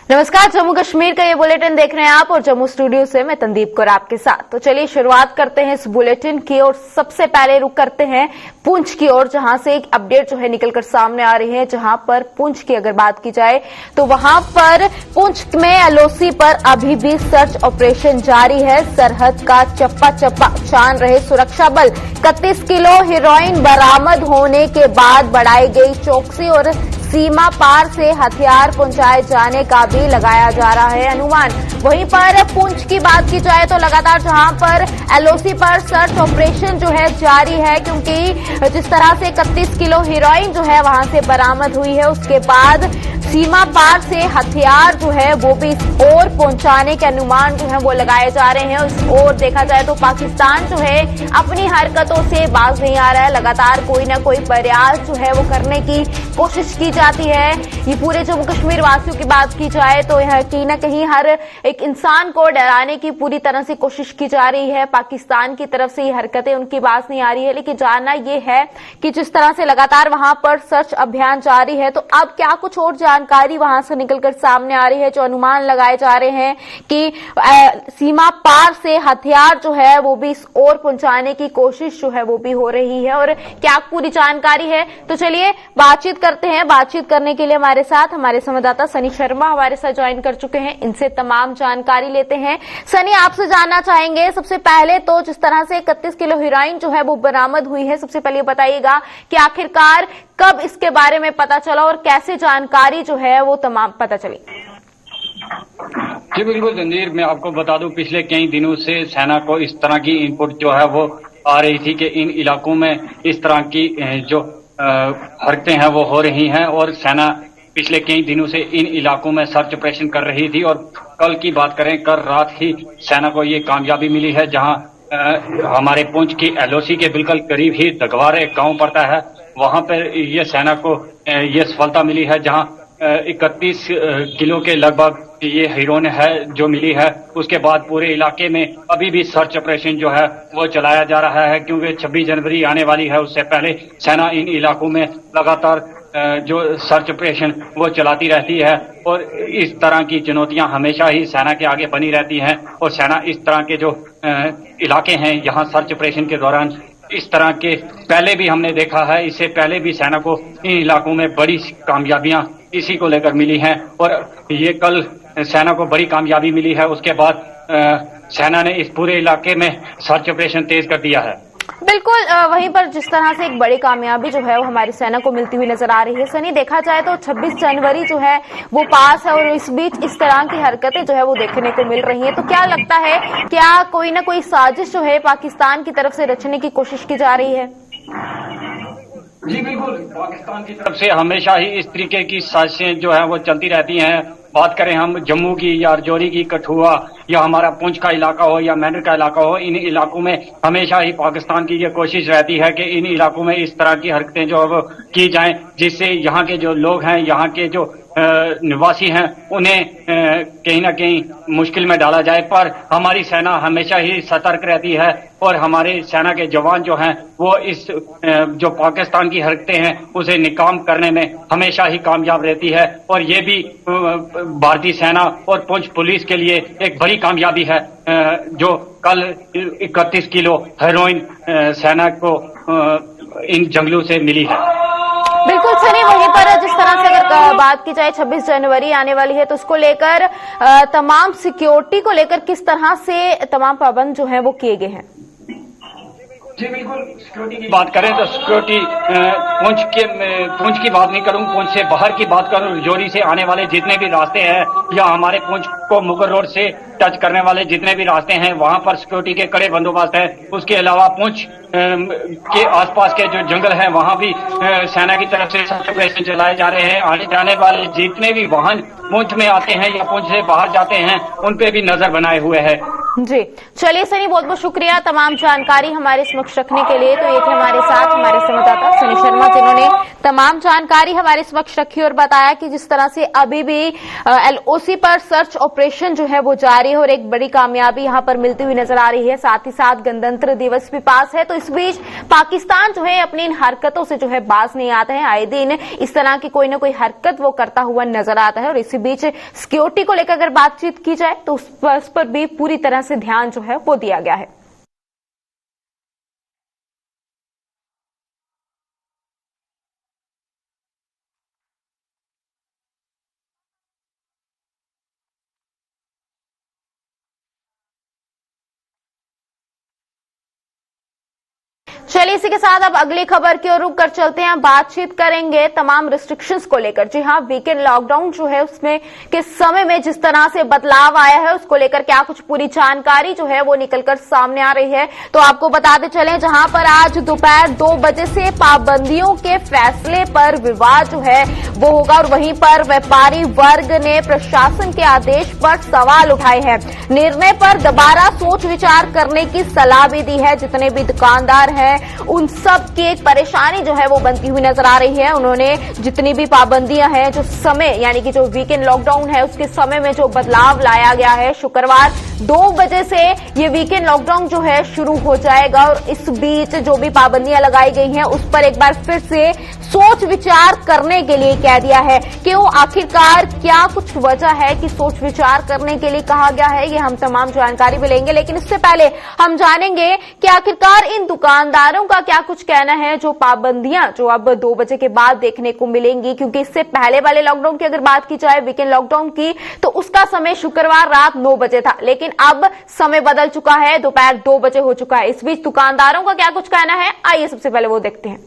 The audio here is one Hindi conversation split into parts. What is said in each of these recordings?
नमस्कार, जम्मू कश्मीर का ये बुलेटिन देख रहे हैं आप और जम्मू स्टूडियो से मैं तंदीप कौर आपके साथ। तो चलिए शुरुआत करते हैं इस बुलेटिन की और सबसे पहले रुक करते हैं पुंछ की ओर, जहां से एक अपडेट जो है निकलकर सामने आ रही है। जहां पर पुंछ की अगर बात की जाए तो वहां पर पुंछ में एलओसी पर अभी भी सर्च ऑपरेशन जारी है। सरहद का चप्पा चप्पा छान रहे सुरक्षा बल। 31 किलो हेरोइन बरामद होने के बाद बढ़ाई गई चौकसी और सीमा पार से हथियार पहुंचाए जाने का भी लगाया जा रहा है अनुमान। वहीं पर पुंछ की बात की जाए तो लगातार जहां पर एलओसी पर सर्च ऑपरेशन जो है जारी है, क्योंकि जिस तरह से 31 किलो हेरोइन जो है वहां से बरामद हुई है, उसके बाद सीमा पार से हथियार जो है वो भी इस ओर पहुंचाने के अनुमान जो है वो लगाए जा रहे हैं। इस ओर देखा जाए तो पाकिस्तान जो है अपनी हरकतों से बाज नहीं आ रहा है। लगातार कोई ना कोई प्रयास जो है वो करने की कोशिश की जाती है। ये पूरे जम्मू कश्मीर वासियों की बात की जाए तो यह कहीं ना कहीं हर एक इंसान को डराने की पूरी तरह से कोशिश की जा रही है। पाकिस्तान की तरफ से ये हरकतें उनकी बाज नहीं आ रही है, लेकिन जानना ये है कि जिस तरह से लगातार वहां पर सर्च अभियान जारी है, तो अब क्या कुछ और जानकारी वहां से निकलकर सामने आ रही है। जो अनुमान लगाए जा रहे हैं कि सीमा पार से हथियार जो है वो भी इस ओर पहुंचाने की कोशिश जो है वो भी हो रही है, और क्या पूरी जानकारी है तो चलिए बातचीत करते हैं। बातचीत करने के लिए हमारे साथ हमारे संवाददाता सनी शर्मा हमारे साथ ज्वाइन कर चुके हैं। इनसे तमाम जानकारी लेते हैं। सनी, आपसे जानना चाहेंगे सबसे पहले तो जिस तरह से 31 किलो हेरोइन जो है वो बरामद हुई है, सबसे पहले बताइएगा कि आखिरकार कब इसके बारे में पता चला और कैसे जानकारी जो है वो तमाम पता चली। जी बिल्कुल तंदीर, मैं आपको बता दूं पिछले कई दिनों से सेना को इस तरह की इनपुट जो है वो आ रही थी कि इन इलाकों में इस तरह की जो हरकतें हैं वो हो रही हैं, और सेना पिछले कई दिनों से इन इलाकों में सर्च ऑपरेशन कर रही थी। और कल की बात करें, कल रात ही सेना को ये कामयाबी मिली है, जहां हमारे पुंछ की एलओसी के बिल्कुल करीब ही दगवार एक गांव पड़ता है, वहां पर ये सेना को ये सफलता मिली है, जहां 31 किलो के लगभग ये हेरोइन है जो मिली है। उसके बाद पूरे इलाके में अभी भी सर्च ऑपरेशन जो है वो चलाया जा रहा है, क्योंकि 26 जनवरी आने वाली है। उससे पहले सेना इन इलाकों में लगातार जो सर्च ऑपरेशन वो चलाती रहती है, और इस तरह की चुनौतियां हमेशा ही सेना के आगे बनी रहती हैं। और सेना इस तरह के जो इलाके हैं यहाँ सर्च ऑपरेशन के दौरान इस तरह के पहले भी हमने देखा है, इससे पहले भी सेना को इन इलाकों में बड़ी कामयाबियां इसी को लेकर मिली हैं, और ये कल सेना को बड़ी कामयाबी मिली है। उसके बाद सेना ने इस पूरे इलाके में सर्च ऑपरेशन तेज कर दिया है। बिल्कुल, वहीं पर जिस तरह से एक बड़ी कामयाबी जो है वो हमारी सेना को मिलती हुई नजर आ रही है। सनी, देखा जाए तो 26 जनवरी जो है वो पास है, और इस बीच इस तरह की हरकतें जो है वो देखने को मिल रही हैं। तो क्या लगता है, क्या कोई ना कोई साजिश जो है पाकिस्तान की तरफ से रचने की कोशिश की जा रही है? जी बिल्कुल, पाकिस्तान की तरफ से हमेशा ही इस तरीके की साजिशें जो है वो चलती रहती हैं। बात करें हम जम्मू की या राजौरी की, कठुआ या हमारा पुंछ का इलाका हो या मेंढर का इलाका हो, इन इलाकों में हमेशा ही पाकिस्तान की ये कोशिश रहती है कि इन इलाकों में इस तरह की हरकतें जो है वो की जाएं, जिससे यहाँ के जो लोग हैं, यहाँ के जो निवासी हैं, उन्हें कहीं ना कहीं मुश्किल में डाला जाए। पर हमारी सेना हमेशा ही सतर्क रहती है, और हमारे सेना के जवान जो हैं वो इस जो पाकिस्तान की हरकतें हैं उसे निकाम करने में हमेशा ही कामयाब रहती है। और ये भी भारतीय सेना और पुंछ पुलिस के लिए एक बड़ी कामयाबी है, जो कल 31 किलो हेरोइन सेना को इन जंगलों से मिली है। बिल्कुल सनी, वहीं पर जिस तरह से अगर बात की जाए 26 जनवरी आने वाली है, तो उसको लेकर तमाम सिक्योरिटी को लेकर किस तरह से तमाम प्रबंध जो है वो किए गए हैं? जी बिल्कुल, सिक्योरिटी की बात करें तो सिक्योरिटी पुंछ की बात नहीं करूं, पुंछ से बाहर की बात करूं, राजौरी से आने वाले जितने भी रास्ते हैं या हमारे पुंछ को मुगल रोड से टच करने वाले जितने भी रास्ते हैं, वहां पर सिक्योरिटी के कड़े बंदोबस्त है। उसके अलावा पुंछ के आसपास के जो जंगल हैं वहां भी सेना की तरफ से सर्च ऑपरेशन चलाए जा रहे हैं। आने जाने वाले जितने भी वाहन पुंछ में आते हैं या पुंछ से बाहर जाते हैं, उन पे भी नजर बनाए हुए है। जी चलिए सनी, बहुत बहुत शुक्रिया तमाम जानकारी हमारे समक्ष रखने के लिए। तो ये थे हमारे साथ हमारे संवाददाता सनी शर्मा, जिन्होंने तमाम जानकारी हमारे समक्ष रखी और बताया कि जिस तरह से अभी भी एलओसी पर सर्च ऑपरेशन जो है वो जारी है और एक बड़ी कामयाबी यहां पर मिलती हुई नजर आ रही है। साथ ही साथ गणतंत्र दिवस भी पास है, तो इस बीच पाकिस्तान जो है अपनी इन हरकतों से जो है बाज नहीं आता है। आए दिन इस तरह की कोई ना कोई हरकत वो करता हुआ नजर आता है और इसी बीच सिक्योरिटी को लेकर अगर बातचीत की जाए तो उस पर भी पूरी तरह से ध्यान जो है वो दिया गया है। चलिए इसी के साथ अब अगली खबर की ओर रुक कर चलते हैं। बातचीत करेंगे तमाम रिस्ट्रिक्शंस को लेकर। जी हां, वीकेंड लॉकडाउन जो है उसमें के समय में जिस तरह से बदलाव आया है उसको लेकर क्या कुछ पूरी जानकारी जो है वो निकलकर सामने आ रही है। तो आपको बताते चलें, जहां पर आज दोपहर 2 बजे से पाबंदियों के फैसले पर विवाद जो है वो होगा और वहीं पर व्यापारी वर्ग ने प्रशासन के आदेश पर सवाल उठाए हैं। निर्णय पर दोबारा सोच विचार करने की सलाह भी दी है। जितने भी दुकानदार हैं उन सब की एक परेशानी जो है वो बनती हुई नजर आ रही है। उन्होंने जितनी भी पाबंदियां हैं, जो समय यानी कि जो वीकेंड लॉकडाउन है उसके समय में जो बदलाव लाया गया है, शुक्रवार 2 बजे से ये वीकेंड लॉकडाउन जो है शुरू हो जाएगा और इस बीच जो भी पाबंदियां लगाई गई हैं उस पर एक बार फिर से सोच विचार करने के लिए कह दिया है। क्यों, आखिरकार क्या कुछ वजह है कि सोच विचार करने के लिए कहा गया है, ये हम तमाम जानकारी भी लेंगे। लेकिन इससे पहले हम जानेंगे कि आखिरकार इन दुकानदारों का क्या कुछ कहना है जो पाबंदियां जो अब 2 बजे के बाद देखने को मिलेंगी। क्योंकि इससे पहले वाले लॉकडाउन की अगर बात की जाए, वीकेंड लॉकडाउन की, तो उसका समय शुक्रवार रात 9 बजे था, लेकिन अब समय बदल चुका है, दोपहर 2 बजे हो चुका है। इस बीच दुकानदारों का क्या कुछ कहना है, आइए सबसे पहले वो देखते हैं।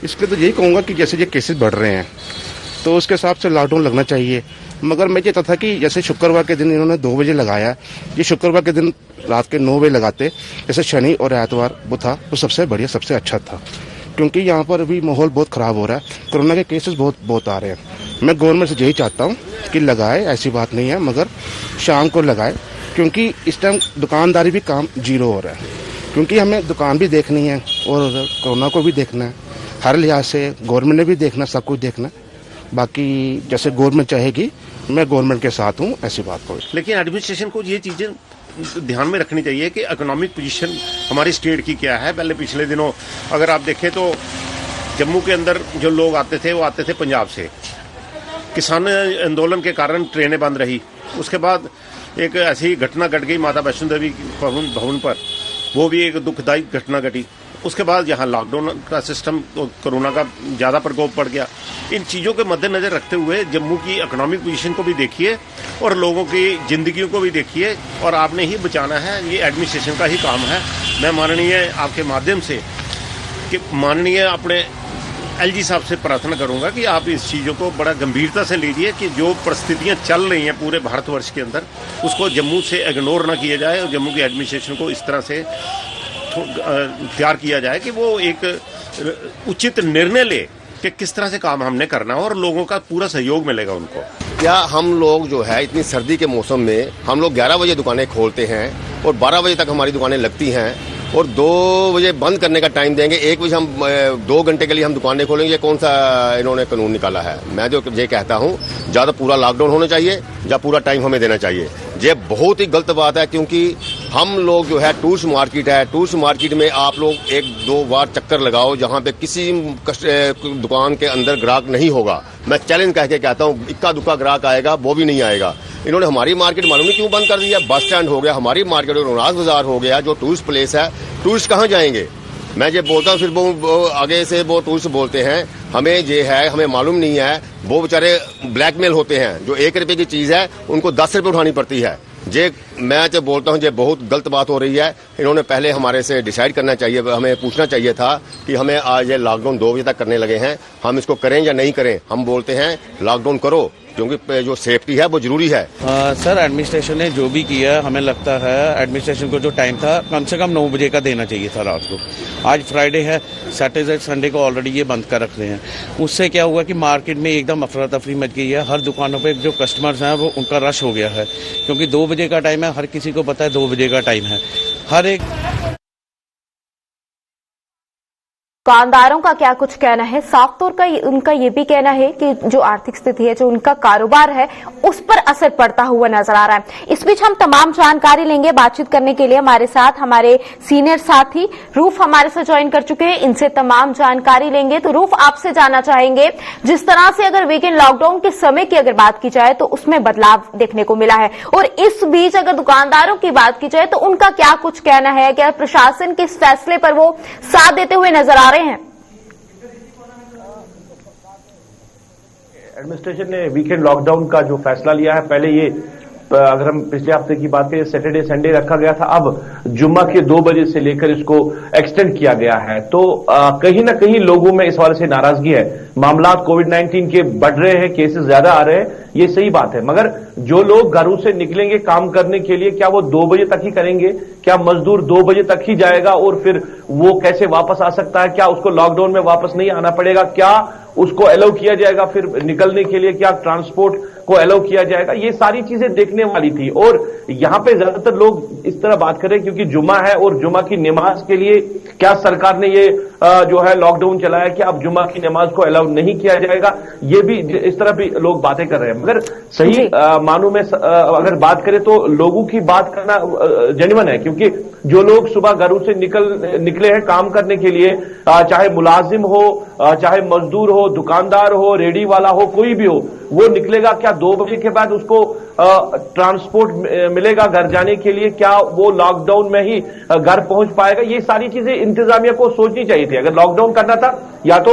इसके तो यही कहूंगा कि जैसे ये केसेस बढ़ रहे हैं तो उसके हिसाब से लॉकडाउन लगना चाहिए। मगर मैं चाहता था कि जैसे शुक्रवार के दिन इन्होंने 2 बजे लगाया, ये शुक्रवार के दिन रात के 9 बजे लगाते, जैसे शनि और एतवार वो था, तो सबसे बढ़िया, सबसे अच्छा था। क्योंकि यहाँ पर अभी माहौल बहुत खराब हो रहा है, कोरोना के केसेस बहुत आ रहे हैं। मैं गवर्नमेंट से यही चाहता हूँ कि लगाए, ऐसी बात नहीं है, मगर शाम को लगाए, क्योंकि इस टाइम दुकानदारी भी काम जीरो हो रहा है। क्योंकि हमें दुकान भी देखनी है और कोरोना को भी देखना है, हर लिहाज से गवर्नमेंट ने भी देखना, सब कुछ देखना। बाकी जैसे गवर्नमेंट चाहेगी, मैं गवर्नमेंट के साथ हूँ, ऐसी बात को। लेकिन एडमिनिस्ट्रेशन को ये चीजें ध्यान में रखनी चाहिए कि इकोनॉमिक पोजीशन हमारी स्टेट की क्या है। पहले पिछले दिनों अगर आप देखें तो जम्मू के अंदर जो लोग आते थे वो आते थे पंजाब से। किसान आंदोलन के कारण ट्रेनें बंद रही। उसके बाद एक ऐसी घटना घट गई माता वैष्णो देवी भवन पर, वो भी एक दुखदायी घटना घटी। उसके बाद यहाँ लॉकडाउन का सिस्टम, कोरोना का ज्यादा प्रकोप पड़ गया। इन चीजों के मद्देनजर रखते हुए जम्मू की इकोनॉमिक पोजीशन को भी देखिए और लोगों की जिंदगियों को भी देखिए, और आपने ही बचाना है, ये एडमिनिस्ट्रेशन का ही काम है। मैं माननीय आपके माध्यम से कि माननीय अपने एलजी साहब से प्रार्थना करूंगा कि आप इस चीजों को बड़ा गंभीरता से लीजिए कि जो परिस्थितियां चल रही हैं पूरे भारतवर्ष के अंदर, उसको जम्मू से इग्नोर न किया जाए और जम्मू की एडमिनिस्ट्रेशन को इस तरह से तैयार किया जाए कि वो एक उचित निर्णय ले कि किस तरह से काम हमने करना है और लोगों का पूरा सहयोग मिलेगा उनको। क्या हम लोग जो है इतनी सर्दी के मौसम में हम लोग 11 बजे दुकानें खोलते हैं और 12 बजे तक हमारी दुकानें लगती हैं और 2 बजे बंद करने का टाइम देंगे, 1 बजे हम 2 घंटे के लिए हम दुकानें खोलेंगे। ये कौन सा इन्होंने कानून निकाला है? मैं जो ये कहता हूँ, ज्यादा पूरा लॉकडाउन होना चाहिए या पूरा टाइम हमें देना चाहिए। ये बहुत ही गलत बात है, क्योंकि हम लोग जो है टूरिस्ट मार्केट है, टूरिस्ट मार्केट में आप लोग 1-2 बार चक्कर लगाओ जहाँ पे किसी दुकान के अंदर ग्राहक नहीं होगा। मैं चैलेंज कह के कहता हूँ, इक्का दुक्का ग्राहक आएगा, वो भी नहीं आएगा। इन्होंने हमारी मार्केट मालूम नहीं क्यों बंद कर दिया। बस स्टैंड हो गया, हमारी मार्केट रोनास बाजार हो गया, जो टूरिस्ट प्लेस है, टूरिस्ट कहाँ जाएंगे? मैं ये बोलता हूँ, फिर वो आगे से वो टूरिस्ट बोलते हैं हमें ये है, हमें मालूम नहीं है। वो बेचारे ब्लैकमेल होते हैं, जो 1 रुपए की चीज है उनको 10 रुपए उठानी पड़ती है। ये मैं तो बोलता हूँ ये बहुत गलत बात हो रही है। इन्होंने पहले हमारे से डिसाइड करना चाहिए, हमें पूछना चाहिए था कि हमें आज ये लॉकडाउन 2 बजे तक करने लगे हैं, हम इसको करें या नहीं करें। हम बोलते हैं लॉकडाउन करो, क्योंकि जो सेफ्टी है वो जरूरी है। सर, एडमिनिस्ट्रेशन ने जो भी किया, हमें लगता है एडमिनिस्ट्रेशन को जो टाइम था कम से कम 9 बजे का देना चाहिए था रात को। आज फ्राइडे है, सैटरडे संडे को ऑलरेडी ये बंद कर रखते हैं। उससे क्या हुआ कि मार्केट में एकदम अफरा तफरी मच गई है। हर दुकानों पे जो कस्टमर्स हैं वो उनका रश हो गया है, क्योंकि 2 बजे का टाइम है, हर किसी को पता है 2 बजे का टाइम है। हर एक दुकानदारों का क्या कुछ कहना है। साफ तौर का उनका ये भी कहना है कि जो आर्थिक स्थिति है, जो उनका कारोबार है, उस पर असर पड़ता हुआ नजर आ रहा है। इस बीच हम तमाम जानकारी लेंगे। बातचीत करने के लिए हमारे साथ हमारे सीनियर साथी रूफ हमारे साथ ज्वाइन कर चुके हैं। इनसे तमाम जानकारी लेंगे। तो रूफ, आपसे जानना चाहेंगे, जिस तरह से अगर वीकेंड लॉकडाउन के समय की अगर बात की जाए तो उसमें बदलाव देखने को मिला है, और इस बीच अगर दुकानदारों की बात की जाए तो उनका क्या कुछ कहना है। क्या प्रशासन के इस फैसले पर वो साथ देते हुए नजर आ रहे हैं? एडमिनिस्ट्रेशन ने वीकेंड लॉकडाउन का जो फैसला लिया है, पहले ये अगर हम पिछले हफ्ते की बात करें सैटरडे संडे रखा गया था, अब जुम्मा के 2 बजे से लेकर इसको एक्सटेंड किया गया है। तो कहीं ना कहीं लोगों में इस वाले से नाराजगी है। मामला कोविड-19 के बढ़ रहे हैं, केसेस ज्यादा आ रहे हैं, ये सही बात है, मगर जो लोग घरों से निकलेंगे काम करने के लिए, क्या वो 2 बजे तक ही करेंगे? क्या मजदूर 2 बजे तक ही जाएगा और फिर वो कैसे वापस आ सकता है? क्या उसको लॉकडाउन में वापस नहीं आना पड़ेगा? क्या उसको अलाउ किया जाएगा फिर निकलने के लिए? क्या ट्रांसपोर्ट को अलाउ किया जाएगा? ये सारी चीजें देखने वाली थी। और यहां पे ज्यादातर लोग इस तरह बात कर रहे हैं क्योंकि जुम्मा है और जुम्मा की नमाज के लिए क्या सरकार ने ये जो है लॉकडाउन चलाया कि अब जुम्मा की नमाज को अलाउ नहीं किया जाएगा, ये भी इस तरह भी लोग बातें कर रहे हैं। मगर सही मानों में अगर बात करें तो लोगों की बात करना जेन्युइन है, क्योंकि जो लोग सुबह घरों से निकले हैं काम करने के लिए, चाहे मुलाजिम हो, चाहे मजदूर हो, दुकानदार हो, रेडी वाला हो, कोई भी हो, वो निकलेगा। क्या 2 बजे के बाद उसको ट्रांसपोर्ट मिलेगा घर जाने के लिए? क्या वो लॉकडाउन में ही घर पहुंच पाएगा? ये सारी चीजें इंतजामिया को सोचनी चाहिए थी। अगर लॉकडाउन करना था या तो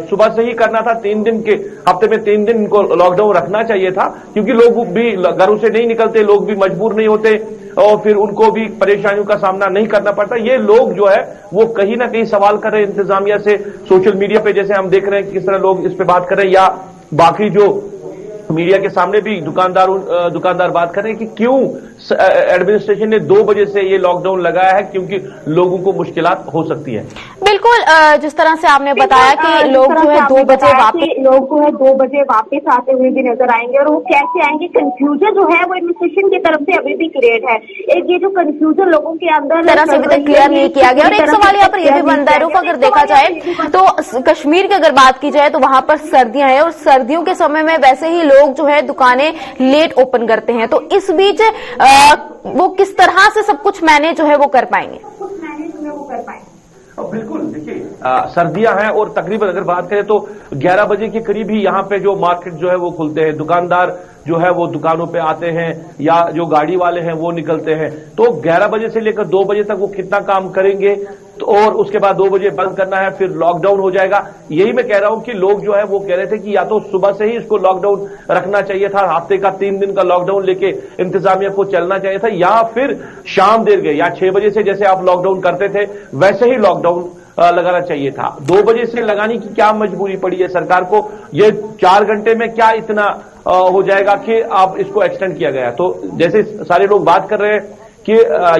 सुबह से ही करना था, 3 दिन के हफ्ते में 3 दिन को लॉकडाउन रखना चाहिए था, क्योंकि लोग भी घरों से नहीं निकलते, लोग भी मजबूर नहीं होते और फिर उनको भी परेशानियों का सामना नहीं करना पड़ता। ये लोग जो है वो कहीं ना कहीं सवाल कर रहे हैं इंतजामिया से। सोशल मीडिया पे जैसे हम देख रहे हैं किस तरह लोग इस पे बात कर रहे हैं, या बाकी जो मीडिया के सामने भी दुकानदार बात कर रहे हैं कि क्यों एडमिनिस्ट्रेशन ने 2 बजे से ये लॉकडाउन लगाया है, क्योंकि लोगों को मुश्किलात हो सकती है। बिल्कुल, जिस तरह से आपने बताया कि लोग जो है 2 बजे वापस आते हुए भी नजर आएंगे, और वो कैसे आएंगे, कंफ्यूजन जो है वो एडमिनिस्ट्रेशन की तरफ से अभी भी क्रिएट है। एक ये जो कंफ्यूजन लोगों के अंदर तरह से अभी तक क्लियर नहीं किया गया। और एक सवाल यहाँ पर यह भी बनता है रूप, अगर देखा जाए तो कश्मीर की अगर बात की जाए तो वहां पर सर्दियां हैं, और सर्दियों के समय में वैसे ही लोग जो है दुकानें लेट ओपन करते हैं। तो इस बीच वो किस तरह से सब कुछ मैनेज जो है वो कर पाएंगे? बिल्कुल, देखिए सर्दियां हैं और तकरीबन अगर बात करें तो 11 बजे के करीब ही यहाँ पे जो मार्केट जो है वो खुलते हैं, दुकानदार जो है वो दुकानों पे आते हैं, या जो गाड़ी वाले हैं वो निकलते हैं। तो 11 बजे से लेकर 2 बजे तक वो कितना काम करेंगे, तो और उसके बाद 2 बजे बंद करना है, फिर लॉकडाउन हो जाएगा। यही मैं कह रहा हूं कि लोग जो है वो कह रहे थे कि या तो सुबह से ही इसको लॉकडाउन रखना चाहिए था, हफ्ते का 3 दिन का लॉकडाउन लेके इंतजामिया को चलना चाहिए था, या फिर शाम देर गए या 6 बजे से जैसे आप लॉकडाउन करते थे वैसे ही लॉकडाउन लगाना चाहिए था। 2 बजे से लगाने की क्या मजबूरी पड़ी है सरकार को? ये 4 घंटे में क्या इतना हो जाएगा कि आप इसको एक्सटेंड किया गया? तो जैसे सारे लोग बात कर रहे हैं कि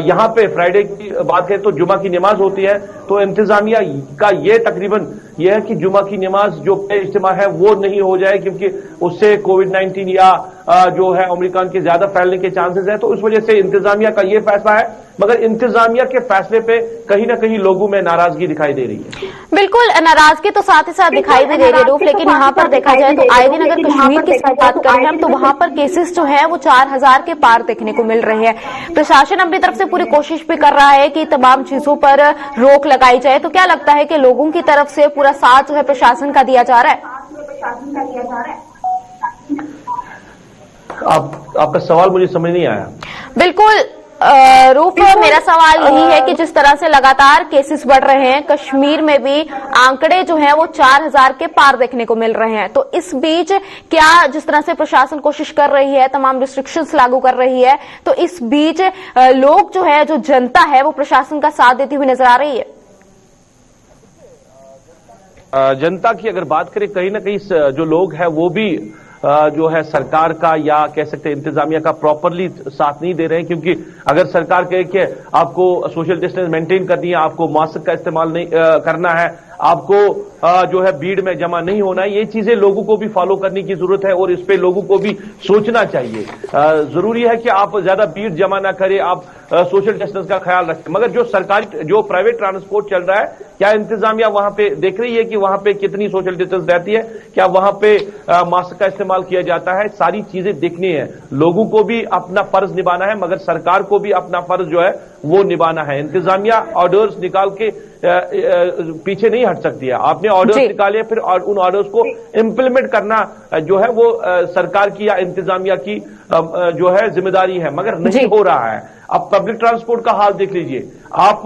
यहाँ पे फ्राइडे की बात करें तो जुमा की नमाज होती है, तो इंतजामिया का ये तकरीबन यह है कि जुमा की नमाज जो इज्तिमा है वो नहीं हो जाए, क्योंकि उससे कोविड-19 या जो है ओमिक्रॉन के ज्यादा फैलने के चांसेस है। तो उस वजह से इंतजामिया का ये फैसला है, मगर इंतजामिया के फैसले पे कहीं ना कहीं लोगों में नाराजगी दिखाई दे रही है। बिल्कुल, नाराजगी तो साथ ही साथ दिखाई भी दे रही है रूप, लेकिन यहाँ पर देखा जाए तो आए दिन अगर कश्मीर की बात करें हम, तो वहां पर केसेस जो है वो 4000 के पार देखने को मिल रहे हैं। प्रशासन अपनी तरफ से पूरी कोशिश भी कर रहा है कि तमाम चीजों पर रोक लगाई जाए। तो क्या लगता है कि लोगों की तरफ से पूरा साथ जो है प्रशासन का दिया जा रहा है? आपका सवाल मुझे समझ नहीं आया। बिल्कुल रूप, मेरा सवाल यही है कि जिस तरह से लगातार केसेस बढ़ रहे हैं, कश्मीर में भी आंकड़े जो हैं वो 4000 के पार देखने को मिल रहे हैं। तो इस बीच क्या जिस तरह से प्रशासन कोशिश कर रही है, तमाम रिस्ट्रिक्शंस लागू कर रही है, तो इस बीच लोग जो है, जो जनता है वो प्रशासन का साथ देती हुई नजर आ रही है? जनता की अगर बात करें, कहीं ना कहीं जो लोग हैं वो भी जो है सरकार का या कह सकते हैं इंतजामिया का प्रॉपरली साथ नहीं दे रहे हैं, क्योंकि अगर सरकार कहे कि आपको सोशल डिस्टेंस मेंटेन करनी है, आपको मास्क का इस्तेमाल नहीं करना है, आपको जो है भीड़ में जमा नहीं होना है। ये चीजें लोगों को भी फॉलो करने की जरूरत है और इस पे लोगों को भी सोचना चाहिए। जरूरी है कि आप ज्यादा भीड़ जमा ना करें, आप सोशल डिस्टेंस का ख्याल रखें। मगर जो प्राइवेट ट्रांसपोर्ट चल रहा है, क्या इंतजामिया वहां पे देख रही है कि वहां पे कितनी सोशल डिस्टेंस रहती है, क्या वहां पे मास्क का इस्तेमाल किया जाता है? सारी चीजें देखनी है। लोगों को भी अपना फर्ज निभाना है, मगर सरकार को भी अपना फर्ज जो है वो निभाना है। इंतजामिया ऑर्डर्स निकाल के पीछे नहीं हट सकती है। आपने ऑर्डर्स निकाले, फिर उन ऑर्डर्स को इम्प्लीमेंट करना जो है वो सरकार की या इंतजामिया की जो है जिम्मेदारी है, मगर नहीं हो रहा है। अब पब्लिक ट्रांसपोर्ट का हाल देख लीजिए, आप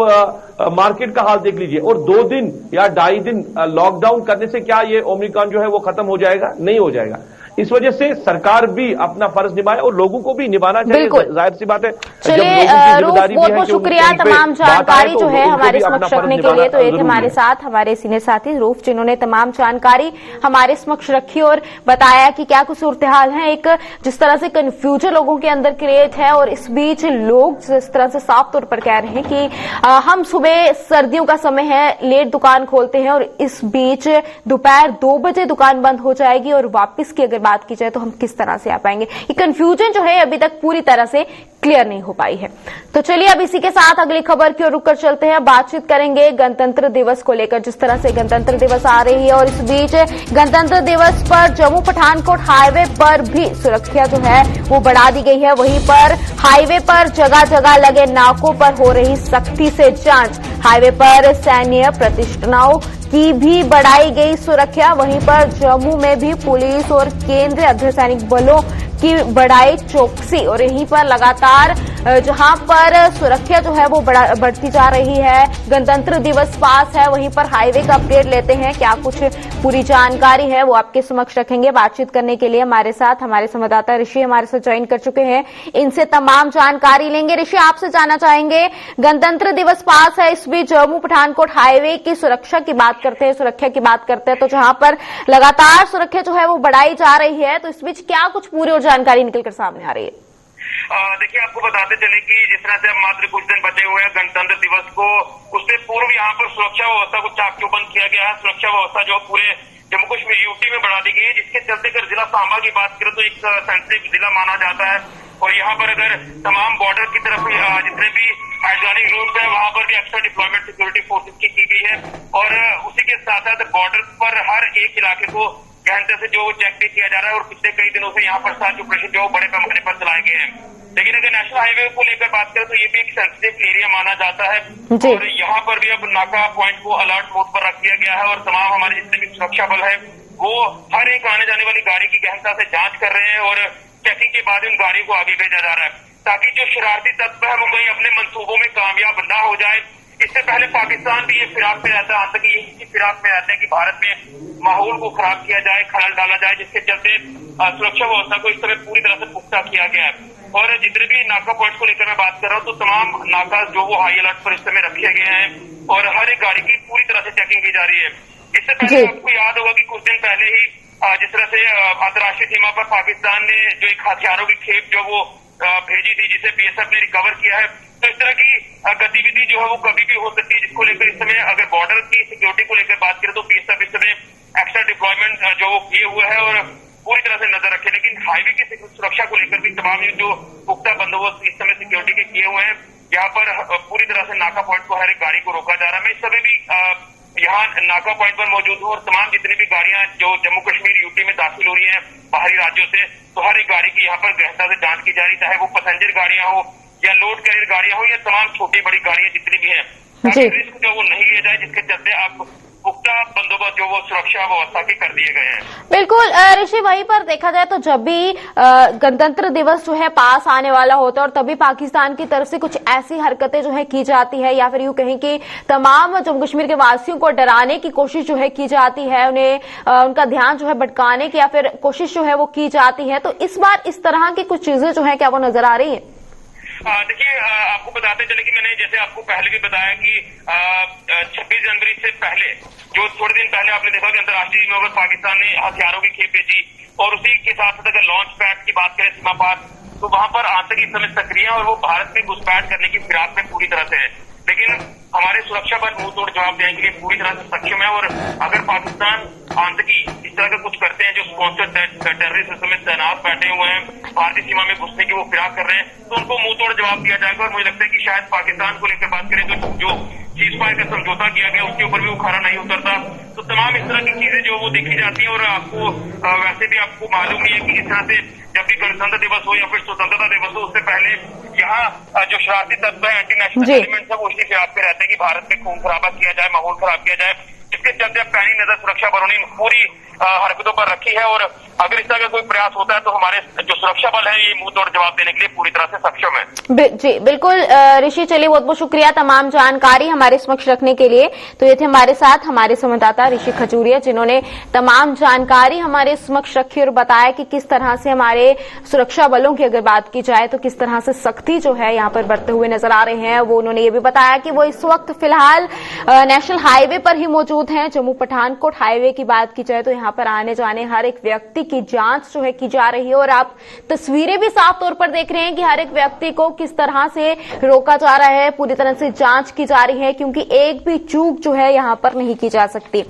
मार्केट का हाल देख लीजिए, और 2 दिन या 2.5 दिन लॉकडाउन करने से क्या ये ओमिक्रॉन जो है वो खत्म हो जाएगा? नहीं हो जाएगा। इस वजह से सरकार भी अपना फर्ज निभाए और लोगों को भी निभाना चाहिए। जाहिर सी बात है। चलिए बहुत बहुत शुक्रिया तमाम जानकारी जो है हमारे समक्ष रखने के लिए। तो एक हमारे साथ हमारे सीनियर साथी रूफ, जिन्होंने तमाम जानकारी हमारे समक्ष रखी और बताया कि क्या कुछ सूरत हाल है। एक जिस तरह से कंफ्यूजन लोगों के अंदर क्रिएट है, और इस बीच लोग जिस तरह से साफ तौर पर कह रहे हैं कि हम सुबह सर्दियों का समय है लेट दुकान खोलते हैं, और इस बीच दोपहर 2 बजे दुकान बंद हो जाएगी, और वापस की अगर बात की जाए तो हम किस तरह से आ पाएंगे? ये कंफ्यूजन जो है अभी तक पूरी तरह से क्लियर नहीं हो पाई है। तो चलिए अब इसी के साथ अगली खबर की ओर रुक कर चलते हैं। बातचीत करेंगे गणतंत्र दिवस को लेकर। जिस तरह से गणतंत्र दिवस आ रही है और इस बीच गणतंत्र दिवस पर जम्मू पठानकोट हाईवे पर भी सुरक्षा जो है वो बढ़ा दी गई है। वहीं पर हाईवे पर जगह जगह लगे नाकों पर हो रही सख्ती से जांच। हाईवे पर सैन्य प्रतिष्ठानों की भी बढ़ाई गई सुरक्षा। वहीं पर जम्मू में भी पुलिस और केंद्रीय अर्धसैनिक बलों की बढ़ाई चौकसी, और यहीं पर लगातार जहां पर सुरक्षा जो है वो बढ़ती जा रही है। गणतंत्र दिवस पास है, वहीं पर हाईवे का अपडेट लेते हैं। क्या कुछ पूरी जानकारी है वो आपके समक्ष रखेंगे। बातचीत करने के लिए हमारे साथ हमारे संवाददाता ऋषि हमारे साथ ज्वाइन कर चुके हैं। इनसे तमाम जानकारी लेंगे। ऋषि, आपसे जानना चाहेंगे, गणतंत्र दिवस पास है, इस बीच जम्मू पठानकोट हाईवे की सुरक्षा की बात करते हैं, सुरक्षा की बात करते हैं, तो जहां पर लगातार सुरक्षा जो है वो बढ़ाई जा रही है, तो इस बीच क्या कुछ पूरी और जानकारी निकलकर सामने आ रही है? देखिए, आपको बताते चले कि जिस तरह से अब मात्र कुछ दिन बचे हुए हैं गणतंत्र दिवस को, उससे पूर्व यहाँ पर सुरक्षा व्यवस्था को चाक चौबंद किया गया है। सुरक्षा व्यवस्था जो पूरे जम्मू कश्मीर यूटी में बढ़ा दी गई है, जिसके चलते अगर जिला सांबा की बात करें तो एक सेंसिटिव जिला माना जाता है। और यहाँ पर अगर तमाम बॉर्डर की तरफ जितने भी हाइड्रोनिक रूट है वहां पर भी एक्स्ट्रा डिप्लॉयमेंट सिक्योरिटी फोर्सेज की गई है। और उसी के साथ साथ बॉर्डर पर हर एक इलाके को गहनता से जो चेक भी किया जा रहा है, और पिछले कई दिनों से यहाँ पर सर्च ऑपरेशन जो बड़े पैमाने पर चलाए गए हैं। लेकिन अगर नेशनल हाईवे को लेकर बात करें तो ये भी एक सेंसिटिव एरिया माना जाता है, और यहाँ पर भी अब नाका पॉइंट को अलर्ट मोड पर रख दिया गया है। और तमाम हमारे जितने भी सुरक्षा बल है वो हर एक आने जाने वाली गाड़ी की गहनता से जांच कर रहे हैं, और चेकिंग के बाद उन गाड़ियों को आगे भेजा जा रहा है, ताकि जो शरारती तत्व है वो कहीं अपने मंसूबों में कामयाब न हो जाए। इससे पहले पाकिस्तान भी ये फिराक में रहता है, आतंकी इसी फिराक में रहते हैं कि भारत में माहौल को खराब किया जाए, खलल डाला जाए, जिसके चलते सुरक्षा व्यवस्था को इस समय पूरी तरह से पुख्ता किया गया है। और जितने भी नाका पॉइंट को लेकर मैं बात कर रहा हूँ, तो तमाम नाका जो वो हाई अलर्ट पर इस समय रखे गए हैं, और हर एक गाड़ी की पूरी तरह से चेकिंग की जा रही है। इससे पहले आपको याद होगा कि कुछ दिन पहले ही जिस तरह से अंतर्राष्ट्रीय सीमा पर पाकिस्तान ने जो एक हथियारों की खेप जो वो भेजी थी, जिसे बीएसएफ ने रिकवर किया है, तो इस तरह की गतिविधि जो है वो कभी भी हो सकती है, जिसको लेकर इस समय अगर बॉर्डर की सिक्योरिटी को लेकर बात करें तो बीएसएफ इस समय एक्स्ट्रा डिप्लॉयमेंट जो वो किए हुए है और पूरी तरह से नजर रखे। लेकिन हाईवे की सुरक्षा को लेकर भी तमाम जो पुख्ता बंदोबस्त इस समय सिक्योरिटी के किए हुए हैं। यहाँ पर पूरी तरह से नाका पॉइंट को हर एक गाड़ी को रोका जा रहा है। मैं इस समय भी यहाँ नाका पॉइंट पर मौजूद हूँ, और तमाम जितनी भी गाड़ियां जो जम्मू कश्मीर यूटी में दाखिल हो रही हैं बाहरी राज्यों से, तो हर एक गाड़ी की यहाँ पर गहनता से जांच की जा रही, चाहे वो पैसेंजर गाड़ियां हो या लोड कैरियर गाड़ियां हो या तमाम छोटी बड़ी गाड़ियां जितनी भी हैं, ताकि रिस्क जो वो नहीं लिया जाए, जिसके चलते आप पुख्ता बंदोबस्त जो वो सुरक्षा व्यवस्था के कर दिए गए हैं। बिल्कुल ऋषि, वहीं पर देखा जाए तो जब भी गणतंत्र दिवस जो है पास आने वाला होता है, और तभी पाकिस्तान की तरफ से कुछ ऐसी हरकतें जो है की जाती है, या फिर यूं कहें कि तमाम जम्मू कश्मीर के वासियों को डराने की कोशिश जो है की जाती है, उन्हें उनका ध्यान जो है भटकाने की या फिर कोशिश जो है वो की जाती है। तो इस बार इस तरह की कुछ चीजें जो है क्या वो नजर आ रही है? देखिए, आपको बताते चले कि मैंने जैसे आपको पहले भी बताया कि 26 जनवरी से पहले जो थोड़े दिन पहले आपने देखा कि अंतर्राष्ट्रीय सीमा पर पाकिस्तान ने हथियारों की खेप भेजी, और उसी के साथ साथ अगर लॉन्च पैड की बात करें सीमा पार, तो वहां पर आतंकी इस समय सक्रिय है और वो भारत में घुसपैठ करने की फिराक में पूरी तरह से है। लेकिन हमारे सुरक्षा बल मुंह तोड़ जवाब देने के लिए पूरी तरह से सक्षम है। और अगर पाकिस्तान आतंकी इस तरह का कुछ करते हैं, जो स्पॉन्सर टेररिस्ट में तैनात बैठे हुए हैं, भारतीय सीमा में घुसने की वो फिराक कर रहे हैं, तो उनको मुंह तोड़ जवाब दिया जाएगा। और मुझे लगता है कि शायद पाकिस्तान को लेकर बात करें तो जो चीज फायर का समझौता किया गया उसके ऊपर भी वो खरा नहीं उतरता। तो तमाम इस तरह की चीजें जो वो देखी जाती हैं। और आपको वैसे भी आपको मालूम नहीं है कि इस तरह से जब भी गणतंत्र दिवस हो या फिर स्वतंत्रता दिवस हो, उससे पहले यहाँ जो शरारती तत्व है, एंटी नेशनल एलिमेंट्स है, वो उसी फिराक पे रहते हैं कि भारत में खून खराबा किया जाए, माहौल खराब किया जाए। इसके चलते अब पैनी नजर सुरक्षा बलों ने पूरी हरकतों पर रखी है। और अगर इस तरह का कोई प्रयास होता है तो हमारे जो सुरक्षा बल है ये मुंह तोड़ जवाब देने के लिए पूरी तरह से सक्षम है। जी बिल्कुल ऋषि, चलिए बहुत बहुत शुक्रिया तमाम जानकारी हमारे समक्ष रखने के लिए। तो ये थे हमारे साथ हमारे संवाददाता ऋषि खजूरिया, जिन्होंने तमाम जानकारी हमारे समक्ष रखी और बताया कि किस तरह से हमारे सुरक्षा बलों की अगर बात की जाए तो किस तरह से सख्ती जो है यहाँ पर बरतते हुए नजर आ रहे हैं। वो उन्होंने ये भी बताया कि वो इस वक्त फिलहाल नेशनल हाईवे पर ही मौजूद हैं। जम्मू पठानकोट हाईवे की बात की जाए तो यहाँ पर आने जाने हर एक व्यक्ति की जांच जो है की जा रही है। और आप तस्वीरें भी साफ तौर पर देख रहे हैं कि हर एक व्यक्ति को किस तरह से रोका जा रहा है, पूरी तरह से जांच की जा रही है, क्योंकि एक भी चूक जो है यहाँ पर नहीं की जा सकती।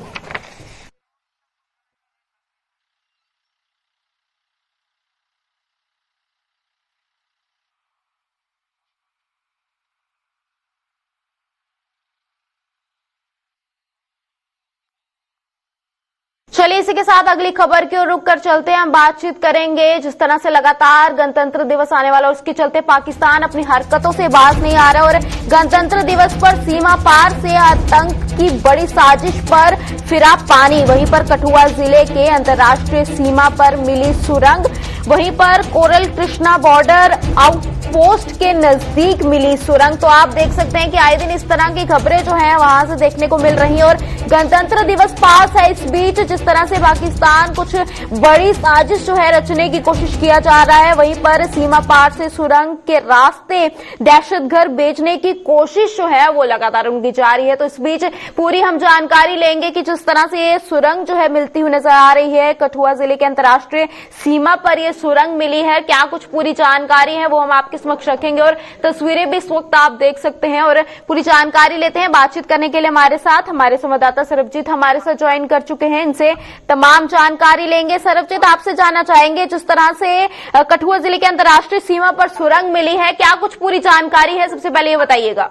चलिए इसी के साथ अगली खबर की ओर रुक कर चलते हैं। हम बातचीत करेंगे जिस तरह से लगातार गणतंत्र दिवस आने वाला, उसके चलते पाकिस्तान अपनी हरकतों से बाज नहीं आ रहा और गणतंत्र दिवस पर सीमा पार से आतंक की बड़ी साजिश पर फिरा पानी। वहीं पर कठुआ जिले के अंतर्राष्ट्रीय सीमा पर मिली सुरंग, वहीं पर कोरल कृष्णा बॉर्डर आउटपोस्ट के नजदीक मिली सुरंग। तो आप देख सकते हैं कि आए दिन इस तरह की खबरें जो हैं वहां से देखने को मिल रही हैं। और गणतंत्र दिवस पास है, इस बीच जिस तरह से पाकिस्तान कुछ बड़ी साजिश जो है रचने की कोशिश किया जा रहा है, वहीं पर सीमा पार से सुरंग के रास्ते दहशतगर्द भेजने की कोशिश जो है वो लगातार उनकी जारी है। तो इस बीच पूरी हम जानकारी लेंगे कि जिस तरह से ये सुरंग जो है मिलती हुई नजर आ रही है, कठुआ जिले के अंतर्राष्ट्रीय सीमा पर ये सुरंग मिली है, क्या कुछ पूरी जानकारी है वो हम आपके समक्ष रखेंगे। और तस्वीरें भी इस वक्त आप देख सकते हैं और पूरी जानकारी लेते हैं। बातचीत करने के लिए हमारे साथ हमारे संवाददाता सरबजीत हमारे साथ ज्वाइन कर चुके हैं, इनसे तमाम जानकारी लेंगे। सरबजीत, आपसे जानना चाहेंगे जिस तरह से कठुआ जिले के अंतर्राष्ट्रीय सीमा पर सुरंग मिली है, क्या कुछ पूरी जानकारी है, सबसे पहले ये बताइएगा।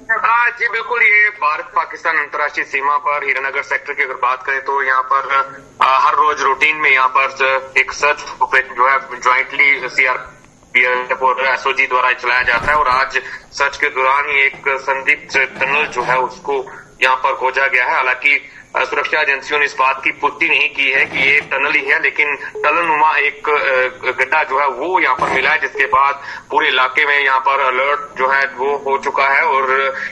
जी बिल्कुल, ये भारत पाकिस्तान अंतर्राष्ट्रीय सीमा पर हीरानगर सेक्टर की अगर बात करें तो यहाँ पर हर रोज रूटीन में यहाँ पर एक सर्च ऑपरेशन जो है ज्वाइंटली सीआरपीएफ और एसओजी द्वारा चलाया जाता है। और आज सर्च के दौरान ही एक संदिग्ध टनल जो है उसको यहाँ पर खोजा गया है। हालांकि सुरक्षा एजेंसियों ने इस बात की पुष्टि नहीं की है कि ये टनल ही है, लेकिन टनलनुमा एक गड्ढा जो है वो यहाँ पर मिला है, जिसके बाद पूरे इलाके में यहाँ पर अलर्ट जो है वो हो चुका है। और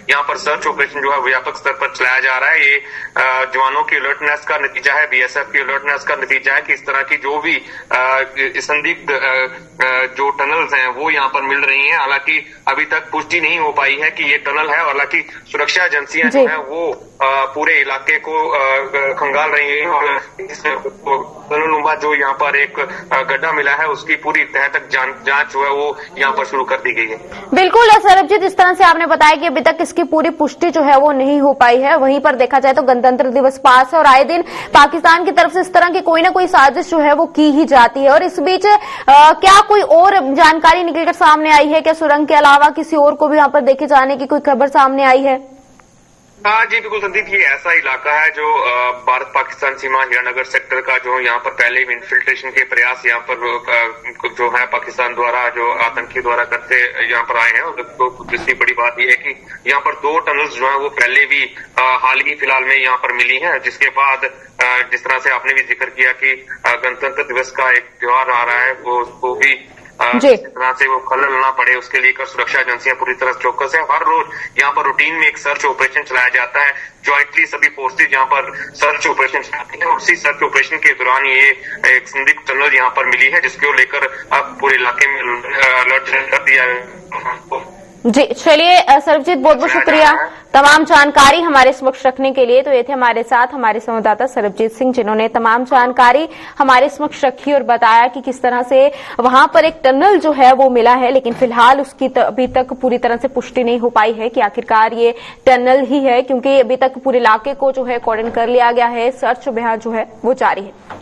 यहाँ पर सर्च ऑपरेशन जो है व्यापक स्तर पर चलाया जा रहा है। ये जवानों की अलर्टनेस का नतीजा है, बीएसएफ की अलर्टनेस का नतीजा है कि इस तरह की जो भी संदिग्ध जो टनल्स हैं वो यहाँ पर मिल रही हैं। हालांकि अभी तक पुष्टि नहीं हो पाई है कि ये टनल है। हालांकि सुरक्षा एजेंसियां जो है वो पूरे इलाके को खंगाल रही हैं और टनलनुमा जो यहाँ पर एक गड्ढा मिला है उसकी पूरी तह तक जांच जो है वो यहाँ पर शुरू कर दी गई है। बिल्कुल सरबजीत, इस तरह से आपने बताया कि अभी तक इसकी पूरी पुष्टि जो है वो नहीं हो पाई है। वहीं पर देखा जाए तो गणतंत्र दिवस पास है और आए दिन पाकिस्तान की तरफ से इस तरह की कोई ना कोई साजिश जो है वो की ही जाती है। और इस बीच क्या कोई और जानकारी निकलकर सामने आई है? क्या सुरंग के अलावा किसी और को भी यहाँ पर देखे जाने की कोई खबर सामने आई है? हाँ जी बिल्कुल संदीप, ये ऐसा इलाका है जो भारत पाकिस्तान सीमा हीरानगर सेक्टर का जो यहाँ पर पहले ही इन्फिल्ट्रेशन के प्रयास यहाँ पर जो है पाकिस्तान द्वारा जो आतंकी द्वारा करते यहाँ पर आए हैं। और तो दूसरी बड़ी बात यह है कि यहाँ पर 2 टनल्स जो है वो पहले भी हाल ही फिलहाल में यहाँ पर मिली हैं, जिसके बाद जिस तरह से आपने भी जिक्र किया कि गणतंत्र दिवस का एक त्योहार आ रहा है वो भी जिस तरह से वो खलल ना पड़े उसके लिए सुरक्षा एजेंसियां पूरी तरह चौकस है। हर रोज यहाँ पर रूटीन में एक सर्च ऑपरेशन चलाया जाता है, ज्वाइंटली सभी फोर्सेज यहाँ पर सर्च ऑपरेशन चलाती है। और उसी सर्च ऑपरेशन के दौरान ये एक संदिग्ध टनल यहाँ पर मिली है, जिसको लेकर अब पूरे इलाके में अलर्ट कर दिया है। जी चलिए सरबजीत, बहुत बहुत शुक्रिया तमाम जानकारी हमारे समक्ष रखने के लिए तो ये थे हमारे साथ हमारे संवाददाता सरबजीत सिंह, जिन्होंने तमाम जानकारी हमारे समक्ष रखी और बताया कि किस तरह से वहां पर एक टनल जो है वो मिला है, लेकिन फिलहाल उसकी अभी तक पूरी तरह से पुष्टि नहीं हो पाई है कि आखिरकार ये टनल ही है, क्योंकि अभी तक पूरे इलाके को जो है कॉर्डन कर लिया गया है। सर्च अभियान जो है वो जारी है।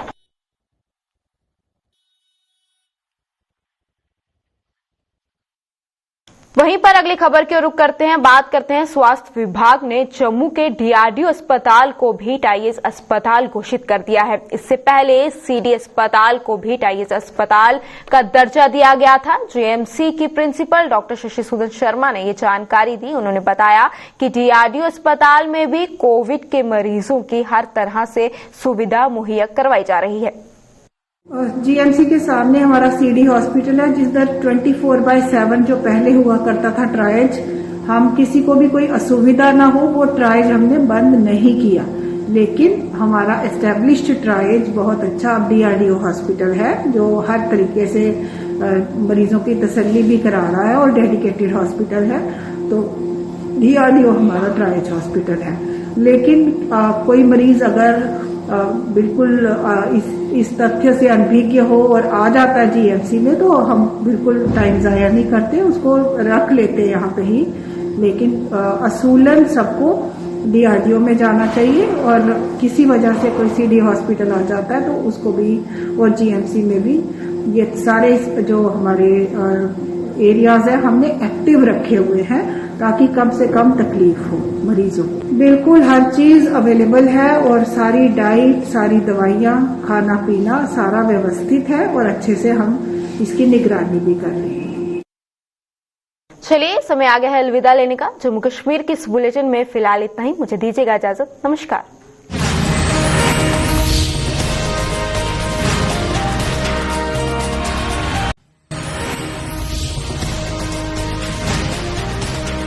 वहीं पर अगली खबर की ओर रुख करते हैं। बात करते हैं, स्वास्थ्य विभाग ने जम्मू के डीआरडीओ अस्पताल को भी टाइज अस्पताल घोषित कर दिया है। इससे पहले सीडी अस्पताल को भी टाइज अस्पताल का दर्जा दिया गया था। जीएमसी की प्रिंसिपल डॉक्टर शशिसूदन शर्मा ने ये जानकारी दी। उन्होंने बताया कि डीआरडीओ अस्पताल में भी कोविड के मरीजों की हर तरह से सुविधा मुहैया करवाई जा रही है। जीएमसी के सामने हमारा सीडी हॉस्पिटल है, जिधर 24/7 जो पहले हुआ करता था ट्रायज, हम किसी को भी कोई असुविधा ना हो वो ट्रायज हमने बंद नहीं किया, लेकिन हमारा एस्टेब्लिश्ड ट्रायज बहुत अच्छा अब डीआरडीओ हॉस्पिटल है, जो हर तरीके से मरीजों की तसल्ली भी करा रहा है और डेडिकेटेड हॉस्पिटल है। तो डीआरडीओ हमारा ट्रायज हॉस्पिटल है। लेकिन कोई मरीज अगर बिल्कुल इस तथ्य से अनभिज्ञ हो और आ जाता है जीएमसी में, तो हम बिल्कुल टाइम जाया नहीं करते, उसको रख लेते हैं यहाँ पे ही। लेकिन असूलन सबको डीआरडीओ में जाना चाहिए, और किसी वजह से कोई सीडी हॉस्पिटल आ जाता है तो उसको भी, और जीएमसी में भी ये सारे जो हमारे एरियाज है हमने एक्टिव रखे हुए हैं, ताकि कम से कम तकलीफ हो मरीजों को। बिल्कुल हर चीज अवेलेबल है, और सारी डाइट, सारी दवाइयाँ, खाना पीना सारा व्यवस्थित है, और अच्छे से हम इसकी निगरानी भी कर रहे हैं। चलिए, समय आ गया है अलविदा लेने का। जम्मू कश्मीर की इस बुलेटिन में फिलहाल इतना ही। मुझे दीजिएगा इजाजत। नमस्कार।